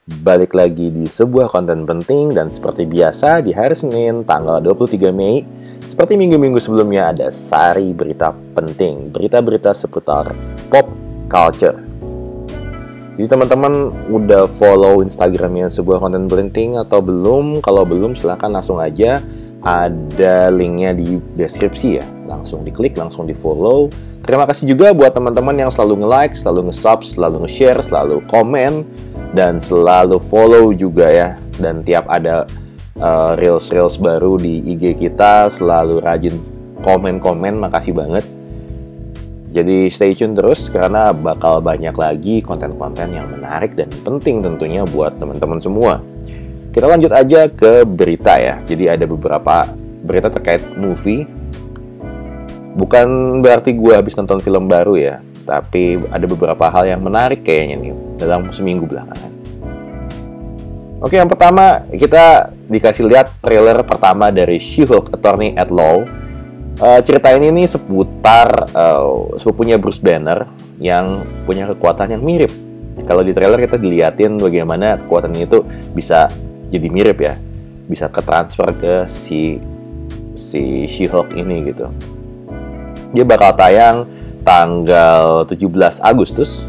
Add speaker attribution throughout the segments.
Speaker 1: Balik lagi di sebuah konten penting dan seperti biasa di hari Senin tanggal 23 Mei seperti minggu-minggu sebelumnya ada sari berita penting, berita-berita seputar pop culture. Jadi teman-teman udah follow Instagramnya sebuah konten penting atau belum? Kalau belum silahkan langsung aja, ada linknya di deskripsi ya. Langsung diklik, langsung di follow. Terima kasih juga buat teman-teman yang selalu nge-like, selalu nge-sub, selalu nge-share, selalu komen, dan selalu follow juga ya. Dan tiap ada reels-reels baru di IG kita selalu rajin komen-komen, makasih banget. Jadi stay tune terus karena bakal banyak lagi konten-konten yang menarik dan penting tentunya buat teman-teman semua. Kita lanjut aja ke berita ya. Jadi ada beberapa berita terkait movie. Bukan berarti gue habis nonton film baru ya, tapi ada beberapa hal yang menarik kayaknya nih dalam seminggu belakangan. Oke, yang pertama kita dikasih lihat trailer pertama dari She-Hulk Attorney at Law. Cerita ini nih seputar sepupunya Bruce Banner yang punya kekuatan yang mirip. Kalau di trailer kita dilihatin bagaimana kekuatan itu bisa jadi mirip ya, bisa ketransfer ke si She-Hulk ini gitu. Dia bakal tayang tanggal 17 Agustus.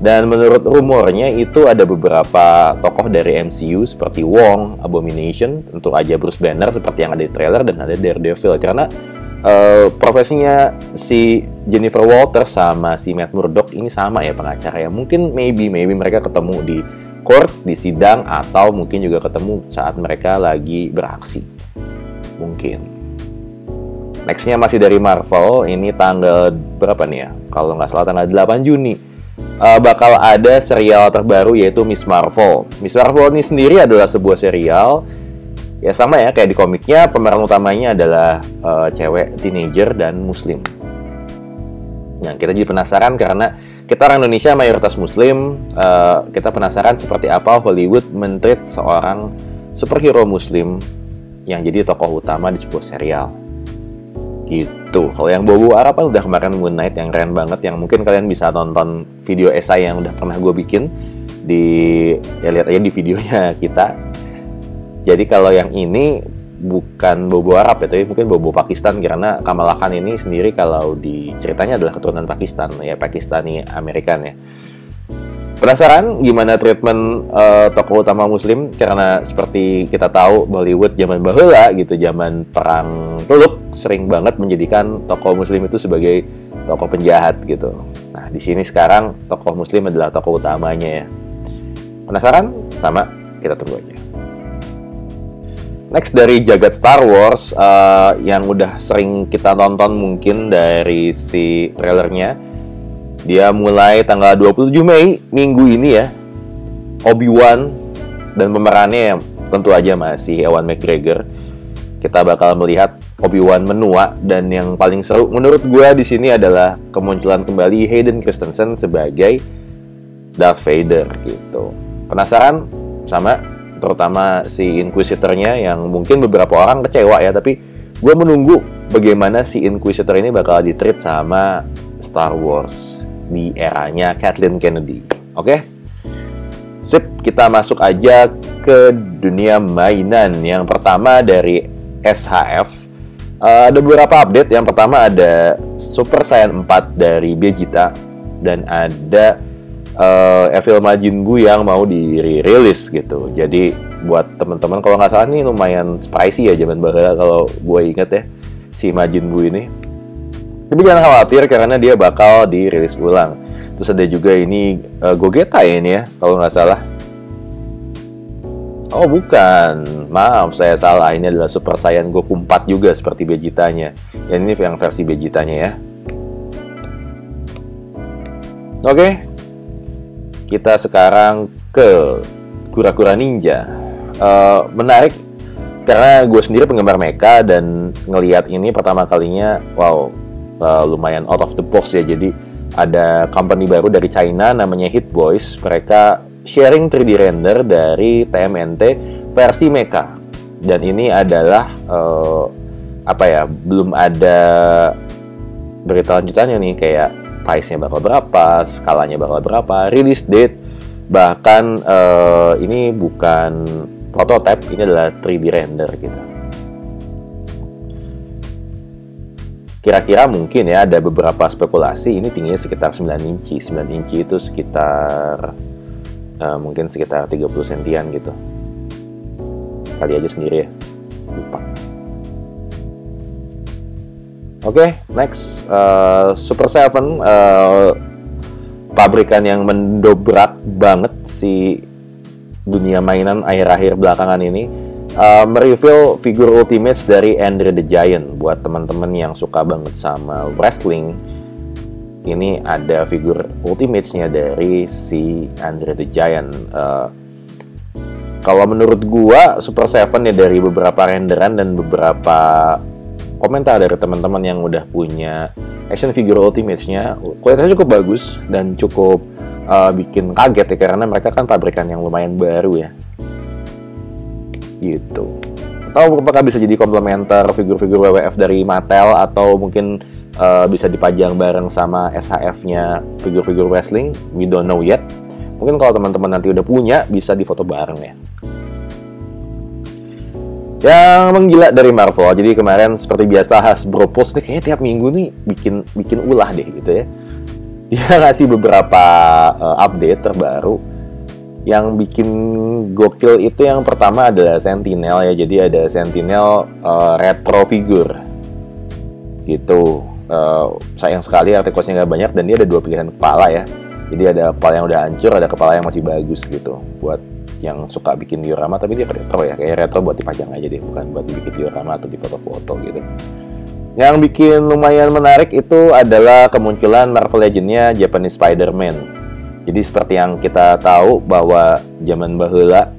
Speaker 1: Dan menurut rumornya itu ada beberapa tokoh dari MCU seperti Wong, Abomination, tentu aja Bruce Banner seperti yang ada di trailer, dan ada Daredevil. Karena profesinya si Jennifer Walters sama si Matt Murdock ini sama ya, pengacara ya. Mungkin maybe mereka ketemu di court, di sidang, atau mungkin juga ketemu saat mereka lagi beraksi. Mungkin. Nextnya masih dari Marvel, ini tanggal berapa nih ya? Kalau nggak salah tanggal 8 Juni. Bakal ada serial terbaru yaitu Miss Marvel. Miss Marvel ini sendiri adalah sebuah serial. Ya sama ya, kayak di komiknya, pemeran utamanya adalah cewek teenager dan muslim. Nah, kita jadi penasaran karena kita orang Indonesia mayoritas muslim. Kita penasaran seperti apa Hollywood men-treat seorang superhero muslim yang jadi tokoh utama di sebuah serial. Gitu. Kalau yang bobo Arab kan udah kemarin Moon Knight yang keren banget, yang mungkin kalian bisa tonton video esai yang udah pernah gue bikin ya lihat aja di videonya kita. Jadi kalau yang ini bukan bobo Arab ya, tapi mungkin bobo Pakistan karena Kamala Khan ini sendiri kalau di ceritanya adalah keturunan Pakistan ya, Pakistani Amerikan ya. Penasaran gimana treatment tokoh utama muslim? Karena seperti kita tahu Bollywood zaman bahula gitu, zaman perang Teluk sering banget menjadikan tokoh muslim itu sebagai tokoh penjahat gitu. Nah, di sini sekarang tokoh muslim adalah tokoh utamanya ya. Penasaran? Sama, kita tunggu aja. Next dari jagat Star Wars yang udah sering kita tonton mungkin dari si trailernya. Dia mulai tanggal 27 Mei, minggu ini ya. Obi-Wan dan pemerannya yang tentu aja masih Ewan McGregor. Kita bakal melihat Obi-Wan menua, dan yang paling seru menurut gue di sini adalah kemunculan kembali Hayden Christensen sebagai Darth Vader gitu. Penasaran? Sama, terutama si Inquisitor-nya yang mungkin beberapa orang kecewa ya, tapi gue menunggu bagaimana si Inquisitor ini bakal di-treat sama Star Wars di eranya Kathleen Kennedy. Oke? Sip, kita masuk aja ke dunia mainan. Yang pertama dari SHF. Ada beberapa update. Yang pertama ada Super Saiyan 4 dari Vegeta. Dan ada Evil Majin Buu yang mau dirilis gitu. Jadi buat teman-teman, kalau nggak salah nih lumayan spicy ya zaman bahula kalau gue inget ya, si Majin Buu ini. Tapi jangan khawatir karena dia bakal dirilis ulang. Terus ada juga ini Gogeta ya ini ya, kalau nggak salah. Oh bukan, maaf saya salah. Ini adalah Super Saiyan Goku 4 juga seperti Vegetanya. Dan ini yang versi Vegetanya ya. Oke, kita sekarang ke Kura-Kura Ninja. Menarik karena gue sendiri penggemar mecha dan ngelihat ini pertama kalinya, wow. Lumayan out of the box ya. Jadi ada company baru dari China namanya Hit Boys. Mereka sharing 3D render dari TMNT versi mecha. Dan ini adalah belum ada berita lanjutannya nih, kayak price-nya bakal berapa, skalanya bakal berapa, release date, Bahkan ini bukan prototype, ini adalah 3D render gitu. Kira-kira mungkin ya ada beberapa spekulasi ini tingginya sekitar 9 inci. 9 inci itu sekitar mungkin sekitar 30 sentian gitu. Kali aja sendiri ya. Lupa. Oke, next Super 7, pabrikan yang mendobrak banget si dunia mainan akhir-akhir belakangan ini, mereveal figur Ultimates dari Andre the Giant. Buat teman-teman yang suka banget sama wrestling, ini ada figur Ultimates-nya dari si Andre the Giant. Kalau menurut gua Super 7 ya, dari beberapa renderan dan beberapa komentar dari teman-teman yang udah punya action figure Ultimates-nya, kualitasnya cukup bagus dan cukup bikin kaget ya, karena mereka kan pabrikan yang lumayan baru ya. Gitu. Atau apakah bisa jadi komplementer figur-figur WWF dari Mattel, atau mungkin bisa dipajang bareng sama SHF-nya figur-figur wrestling, we don't know yet. Mungkin kalau teman-teman nanti udah punya, bisa difoto bareng ya. Yang menggila dari Marvel, jadi kemarin seperti biasa Hasbro Post nih, kayaknya tiap minggu nih bikin ulah deh gitu ya. Dia ngasih beberapa update terbaru. Yang bikin gokil itu yang pertama adalah Sentinel ya. Jadi ada Sentinel retro figure gitu. Sayang sekali artikelnya nggak banyak, dan dia ada 2 pilihan kepala ya. Jadi ada kepala yang udah hancur, ada kepala yang masih bagus gitu. Buat yang suka bikin diorama, tapi dia retro ya. Kayaknya retro buat dipajang aja deh, bukan buat dibikin diorama atau di foto-foto gitu. Yang bikin lumayan menarik itu adalah kemunculan Marvel Legends-nya Japanese Spider-Man. Jadi seperti yang kita tahu bahwa zaman baheula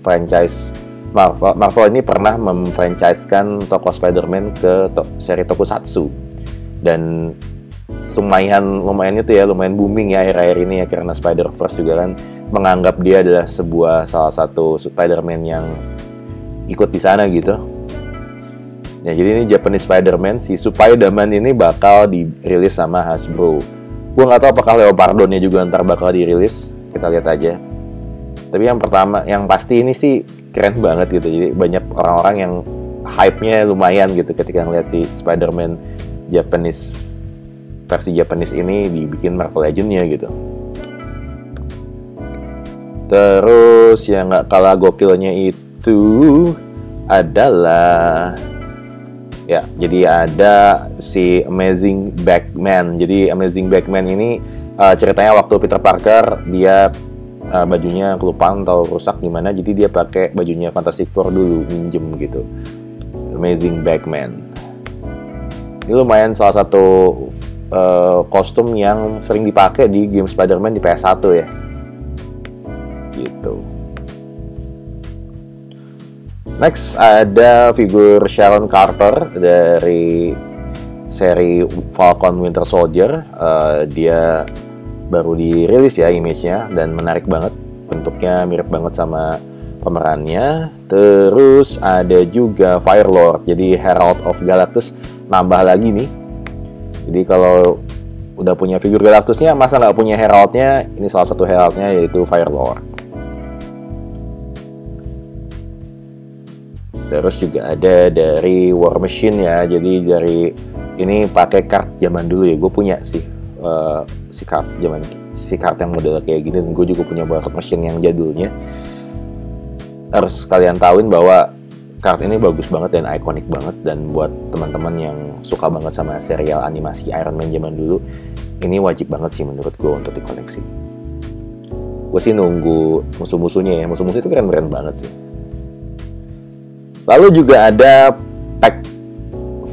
Speaker 1: franchise Marvel ini pernah memfranchise-kan tokoh Spider-Man ke seri Tokusatsu. Dan lumayan itu ya, lumayan booming ya akhir-akhir ini ya, karena Spider-Verse juga kan menganggap dia adalah salah satu Spider-Man yang ikut di sana gitu. Ya, jadi ini Japanese Spider-Man, si Spider-Man ini bakal dirilis sama Hasbro. Gue nggak tahu apakah Leopardon-nya juga ntar bakal dirilis, kita lihat aja. Tapi yang pertama, yang pasti ini sih keren banget gitu. Jadi banyak orang-orang yang hype-nya lumayan gitu ketika ngeliat si Spider-Man Japanese, versi Japanese ini dibikin Marvel Legends-nya gitu. Terus yang nggak kalah gokilnya itu adalah ya, jadi ada si Amazing Bagman. Jadi Amazing Bagman ini ceritanya waktu Peter Parker dia bajunya kelupaan atau rusak gimana, jadi dia pakai bajunya Fantastic Four dulu, minjem gitu. Amazing Bagman. Ini lumayan salah satu kostum yang sering dipakai di game Spider-Man di PS1 ya. Gitu. Next ada figur Sharon Carter dari seri Falcon Winter Soldier. Dia baru dirilis ya image-nya, dan menarik banget. Bentuknya mirip banget sama pemerannya. Terus ada juga Firelord, jadi Herald of Galactus nambah lagi nih. Jadi kalau udah punya figur Galactusnya, masa nggak punya Heraldnya? Ini salah satu Heraldnya, yaitu Firelord. Terus juga ada dari War Machine ya, jadi dari ini pakai kart zaman dulu ya. Gue punya sih si kart yang model kayak gini, dan gue juga punya War Machine yang jadulnya. Harus kalian tahuin bahwa kart ini bagus banget dan ikonik banget, dan buat teman-teman yang suka banget sama serial animasi Iron Man zaman dulu, ini wajib banget sih menurut gue untuk dikoleksi. Gue sih nunggu musuh-musuhnya ya, musuh-musuh itu keren-keren banget sih. Lalu juga ada pack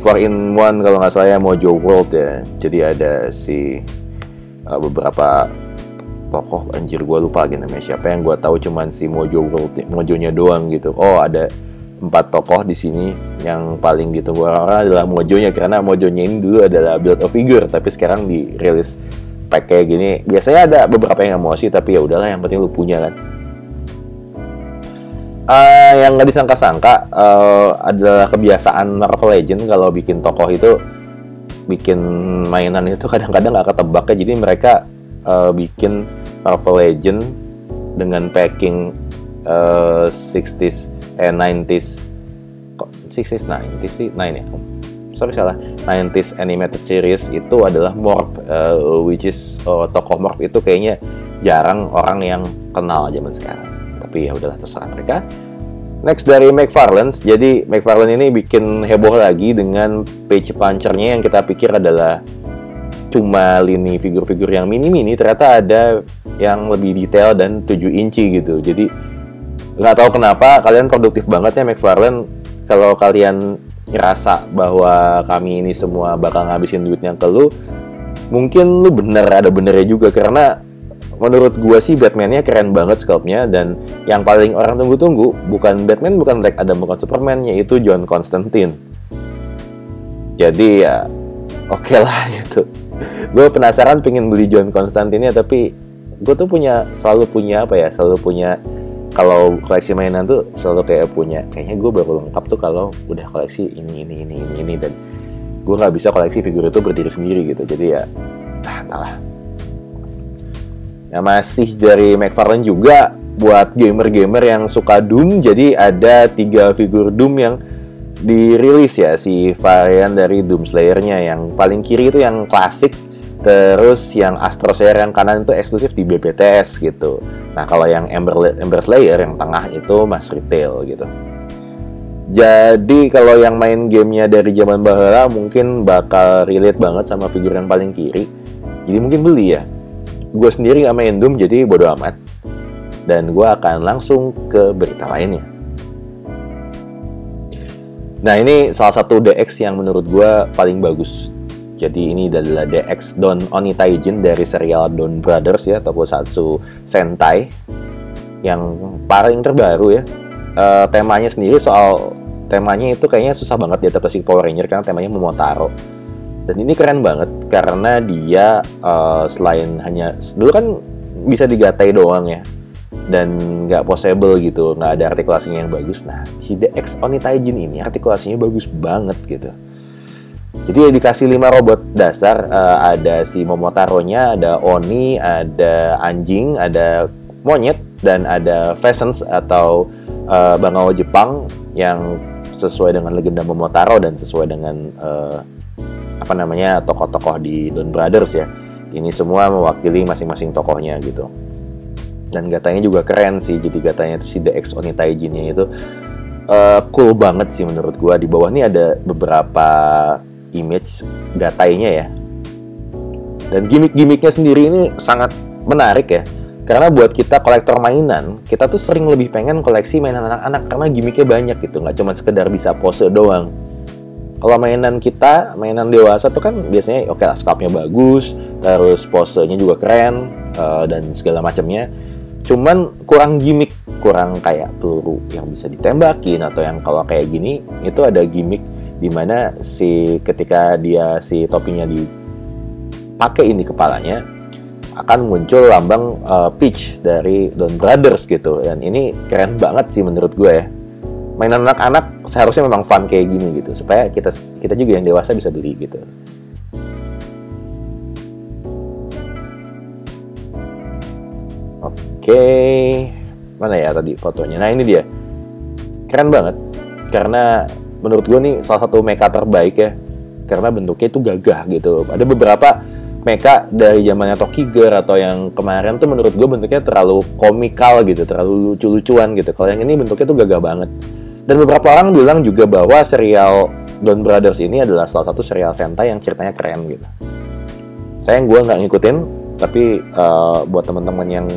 Speaker 1: 4-in-1 kalau nggak salah ya, Mojo World ya. Jadi ada si beberapa tokoh, anjir gue lupa lagi namanya siapa, yang gue tahu cuman si Mojo World, Mojonya doang gitu. Oh, ada 4 tokoh di sini. Yang paling ditunggu orang-orang adalah Mojonya, karena Mojonya ini dulu adalah build a figure, tapi sekarang dirilis pack kayak gini. Biasanya ada beberapa yang emosi, tapi ya udahlah, yang penting lu punya kan. Yang nggak disangka-sangka adalah kebiasaan Marvel Legends kalau bikin tokoh itu, bikin mainan itu kadang-kadang nggak ketebak ya. Jadi mereka bikin Marvel Legend dengan packing 60s 90s, kok 60s 90s sih, 9 ya, sorry salah, 90s animated series itu adalah Morph, which is tokoh Morph itu kayaknya jarang orang yang kenal zaman sekarang, tapi ya udahlah, terserah mereka. Next dari McFarlane, jadi McFarlane ini bikin heboh lagi dengan page puncher-nya yang kita pikir adalah cuma lini figur-figur yang mini-mini, ternyata ada yang lebih detail dan 7 inci gitu. Jadi nggak tahu kenapa kalian produktif banget ya McFarlane. Kalau kalian ngerasa bahwa kami ini semua bakal ngabisin duitnya ke lu, mungkin lu bener, ada benernya juga, karena menurut gua sih Batman-nya keren banget sculpt-nya, dan yang paling orang tunggu-tunggu bukan Batman, bukan Black Adam, bukan Superman, yaitu John Constantine. Jadi ya oke lah gitu. Gue penasaran pengen beli John Constantine-nya, tapi gue tuh selalu punya kalau koleksi mainan tuh selalu kayaknya gue baru lengkap tuh kalau udah koleksi ini, dan gue nggak bisa koleksi figur itu berdiri sendiri gitu. Jadi ya entahlah. Ya masih dari McFarlane juga buat gamer-gamer yang suka Doom. Jadi ada 3 figur Doom yang dirilis ya, si varian dari Doom Slayer-nya. Yang paling kiri itu yang klasik, terus yang Astro Slayer yang kanan itu eksklusif di BBTS gitu. Nah kalau yang Ember Slayer yang tengah itu Mass Retail gitu. Jadi kalau yang main gamenya dari zaman baheula mungkin bakal relate banget sama figur yang paling kiri. Jadi mungkin beli ya. Gue sendiri gak main Doom, jadi bodo amat. Dan gue akan langsung ke berita lainnya. Nah ini salah satu DX yang menurut gue paling bagus. Jadi ini adalah DX Don Oni Taijin dari serial Don Brothers ya, Tokusatsu Sentai. Yang paling terbaru ya. Temanya itu kayaknya susah banget diadaptasi ke Power Ranger karena temanya Momotaro. Dan ini keren banget karena dia selain hanya dulu kan bisa digatai doang ya, dan nggak posable gitu, nggak ada artikulasinya yang bagus. Nah, si DX Oni Taijin ini artikulasinya bagus banget gitu. Jadi dikasih 5 robot dasar, ada si Momotaro-nya, ada Oni, ada anjing, ada monyet, dan ada pheasants atau bangau Jepang yang sesuai dengan legenda Momotaro dan sesuai dengan tokoh-tokoh di Don Brothers ya. Ini semua mewakili masing-masing tokohnya gitu. Dan gatanya juga keren sih. Jadi gatanya itu si DX Oni Taijin-nya itu cool banget sih menurut gua. Di bawah ini ada beberapa image gatainya ya. Dan gimmick-gimmicknya sendiri ini sangat menarik ya. Karena buat kita kolektor mainan, kita tuh sering lebih pengen koleksi mainan anak-anak karena gimmicknya banyak gitu. Nggak cuma sekedar bisa pose doang. Kalau mainan dewasa tuh kan biasanya oke lah, sculpt-nya bagus, terus posenya juga keren, dan segala macamnya. Cuman kurang gimmick, kurang kayak peluru yang bisa ditembakin, atau yang kalau kayak gini itu ada gimmick dimana ketika si topinya dipakein di kepalanya akan muncul lambang Peach dari Don Brothers gitu. Dan ini keren banget sih menurut gue ya. Mainan anak-anak seharusnya memang fun kayak gini gitu, supaya kita juga yang dewasa bisa beli gitu. Oke, mana ya tadi fotonya? Nah ini dia, keren banget. Karena menurut gue nih salah satu mecha terbaik ya, karena bentuknya itu gagah gitu. Ada beberapa mecha dari zamannya Tokiger atau yang kemarin tuh menurut gue bentuknya terlalu komikal gitu, terlalu lucu-lucuan gitu. Kalau yang ini bentuknya tuh gagah banget. Dan beberapa orang bilang juga bahwa serial Don Brothers ini adalah salah satu serial Sentai yang ceritanya keren gitu. Sayang gue nggak ngikutin, tapi buat teman-teman yang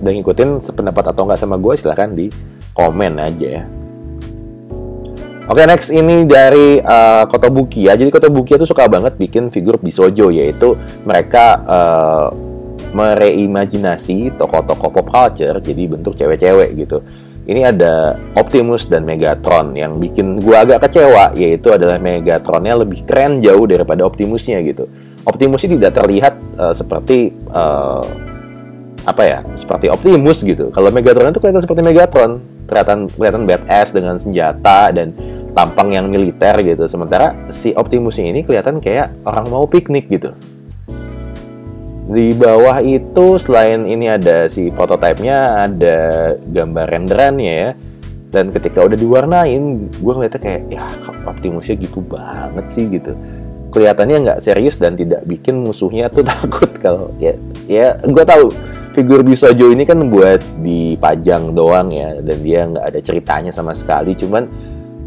Speaker 1: udah ngikutin sependapat atau nggak sama gue, silahkan di komen aja ya. Oke, next ini dari Kotobukiya. Jadi Kotobukiya tuh suka banget bikin figur Bisojo, yaitu mereka mereimajinasi tokoh-tokoh pop culture jadi bentuk cewek-cewek gitu. Ini ada Optimus dan Megatron. Yang bikin gue agak kecewa yaitu adalah Megatronnya lebih keren jauh daripada Optimusnya gitu. Optimusnya tidak terlihat seperti seperti Optimus gitu. Kalau Megatron itu kelihatan seperti Megatron, kelihatan badass dengan senjata dan tampang yang militer gitu. Sementara si Optimusnya ini kelihatan kayak orang mau piknik gitu. Di bawah itu selain ini ada si prototipenya, ada gambar renderannya ya. Dan ketika udah diwarnain, gue ngeliatnya kayak, ya Optimusnya gitu banget sih gitu. Kelihatannya nggak serius dan tidak bikin musuhnya tuh takut kalau ya gue tahu figur Bisojo ini kan buat dipajang doang ya, dan dia nggak ada ceritanya sama sekali. Cuman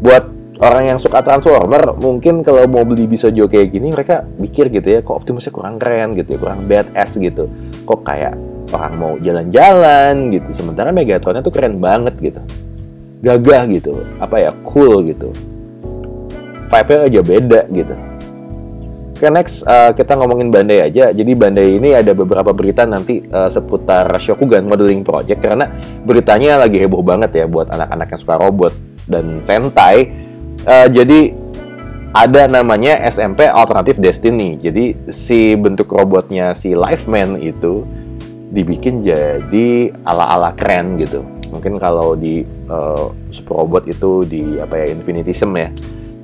Speaker 1: buat orang yang suka Transformer, mungkin kalau mau beli Bisojo kayak gini, mereka mikir gitu ya, kok Optimusnya kurang keren gitu ya, kurang badass gitu. Kok kayak orang mau jalan-jalan gitu. Sementara Megatronnya tuh keren banget gitu. Gagah gitu, cool gitu. Vibe-nya aja beda gitu. Oke, next kita ngomongin Bandai aja. Jadi Bandai ini ada beberapa berita nanti seputar Shokugan Modeling Project, karena beritanya lagi heboh banget ya buat anak-anak yang suka robot dan Sentai. Jadi ada namanya SMP Alternative Destiny. Jadi si bentuk robotnya si Lifeman itu dibikin jadi ala-ala keren gitu. Mungkin kalau di Super Robot itu di Infinitism ya,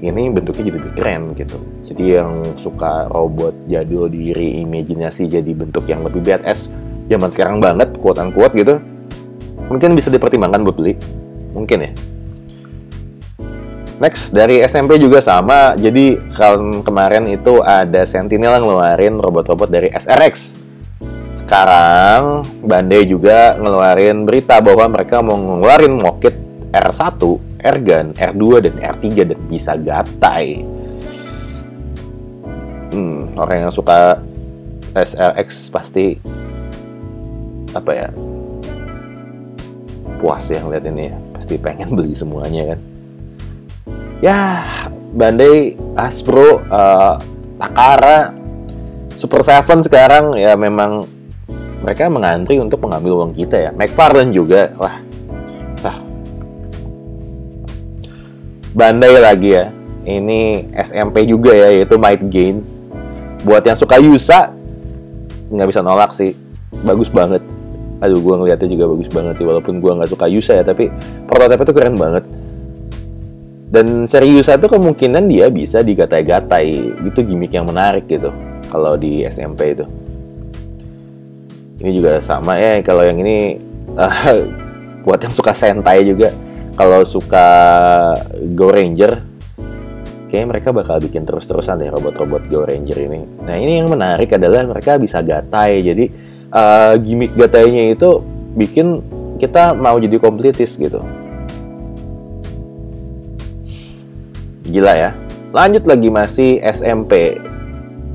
Speaker 1: ini bentuknya jadi lebih keren gitu. Jadi yang suka robot jadul di reimajinasi jadi bentuk yang lebih badass zaman sekarang banget, quote unquote gitu, mungkin bisa dipertimbangkan buat beli, mungkin ya. Next, dari SMP juga sama. Jadi kemarin itu ada Sentinel yang ngeluarin robot-robot dari SRX. Sekarang Bandai juga ngeluarin berita bahwa mereka mau ngeluarin Mokit R1, Ergan, R2, dan R3 dan bisa gatai. Orang yang suka SRX pasti puas ya ngeliat ini ya. Pasti pengen beli semuanya kan. Ya, Bandai, Hasbro, Takara, Super Seven sekarang ya memang mereka mengantri untuk mengambil uang kita ya. McFarlane juga, Bandai lagi ya. Ini SMP juga ya, yaitu Might Gain. Buat yang suka Yusa, nggak bisa nolak sih. Bagus banget. Aduh, gue ngeliatnya juga bagus banget sih. Walaupun gue nggak suka Yusa ya, tapi prototipe itu keren banget. Dan seri Yusa itu kemungkinan dia bisa digatai-gatai. Itu gimmick yang menarik gitu. Kalau di SMP itu. Ini juga sama ya, kalau yang ini buat yang suka Sentai juga, kalau suka Go Ranger, kayaknya mereka bakal bikin terus-terusan deh robot-robot Go Ranger ini. Nah, ini yang menarik adalah mereka bisa gatai. Jadi gimmick gatainya itu bikin kita mau jadi kompletis gitu. Gila ya. Lanjut lagi, masih SMP.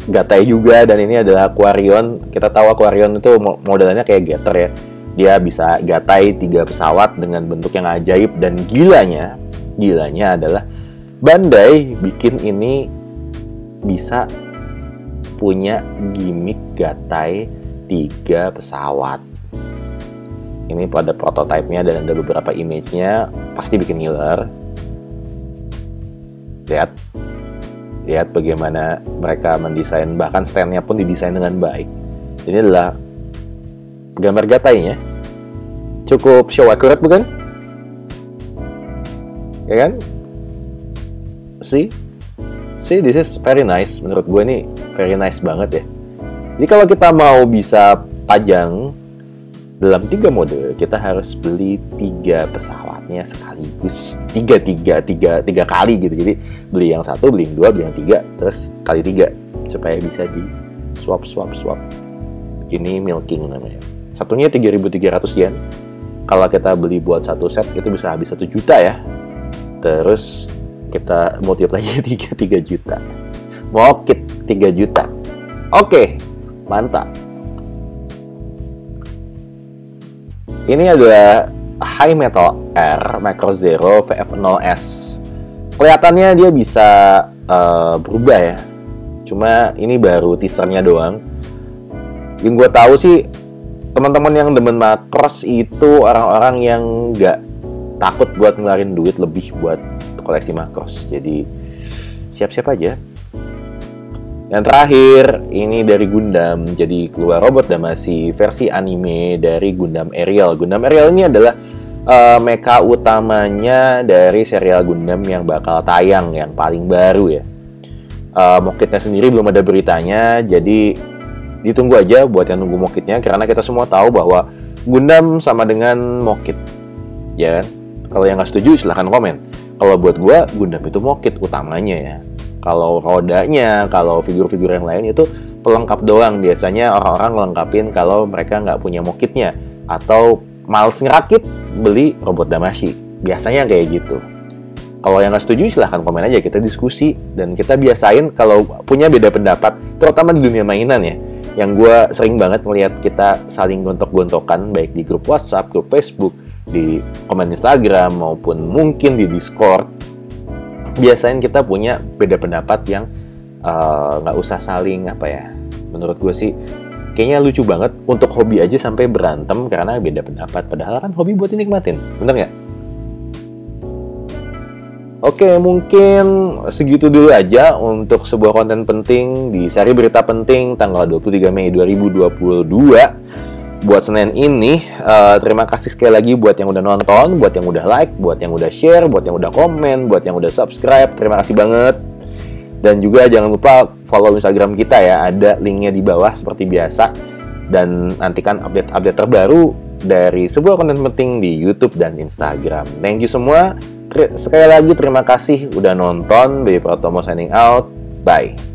Speaker 1: Gatai juga, dan ini adalah Aquarion. Kita tahu Aquarion itu modelnya kayak Getter ya. Dia bisa gatai 3 pesawat dengan bentuk yang ajaib, dan gilanya adalah Bandai bikin ini bisa punya gimmick gatai 3 pesawat. Ini pada prototipenya dan ada beberapa image-nya, pasti bikin ngiler. Lihat bagaimana mereka mendesain, bahkan stand-nya pun didesain dengan baik. Ini adalah gambar gatainya. Cukup show accurate bukan? Ya kan? See, this is very nice. Menurut gue ini very nice banget ya. Jadi kalau kita mau bisa pajang dalam 3 mode, kita harus beli 3 pesawatnya sekaligus. 3 kali gitu. Jadi beli yang 1, beli yang 2, beli yang 3, terus kali 3 supaya bisa di swap. Ini milking namanya. Satunya 3.300 yen. Kalau kita beli buat 1 set itu bisa habis 1 juta ya. Terus kita multiply 3 juta. Mokit 3 juta. Oke, mantap. Ini adalah High Metal R Macro Zero VF0S. Kelihatannya dia bisa berubah ya. Cuma ini baru teasernya doang. Yang gue tahu sih, teman-teman yang demen Macross itu orang-orang yang nggak takut buat ngeluarin duit lebih buat koleksi Macross. Jadi siap-siap aja. Yang terakhir, ini dari Gundam. Jadi keluar robot dan masih versi anime dari Gundam Ariel. Gundam Ariel ini adalah mecha utamanya dari serial Gundam yang bakal tayang, yang paling baru ya. Mokitnya sendiri belum ada beritanya, jadi ditunggu aja buat yang nunggu Mokitnya, karena kita semua tahu bahwa Gundam sama dengan Mokit, ya kan? Kalau yang nggak setuju silahkan komen. Kalau buat gua, Gundam itu Mokit utamanya ya. Kalau rodanya, kalau figur-figur yang lain itu pelengkap doang. Biasanya orang-orang lengkapin kalau mereka nggak punya Mokitnya, atau males ngerakit, beli robot Damashi. Biasanya kayak gitu. Kalau yang nggak setuju silahkan komen aja, kita diskusi. Dan kita biasain kalau punya beda pendapat, terutama di dunia mainan ya, yang gue sering banget melihat kita saling gontok-gontokan, baik di grup WhatsApp, grup Facebook, di komen Instagram, maupun mungkin di Discord. Biasanya kita punya beda pendapat yang nggak usah saling menurut gue sih kayaknya lucu banget untuk hobi aja sampai berantem karena beda pendapat, padahal kan hobi buat dinikmatin, bener nggak? Oke, mungkin segitu dulu aja untuk sebuah konten penting di seri berita penting tanggal 23 Mei 2022 buat Senin ini. Terima kasih sekali lagi buat yang udah nonton, buat yang udah like, buat yang udah share, buat yang udah komen, buat yang udah subscribe. Terima kasih banget. Dan juga jangan lupa follow Instagram kita ya, ada linknya di bawah seperti biasa. Dan nantikan update-update terbaru dari sebuah konten penting di YouTube dan Instagram. Thank you semua. Sekali lagi terima kasih udah nonton. Baby Pratomo signing out. Bye.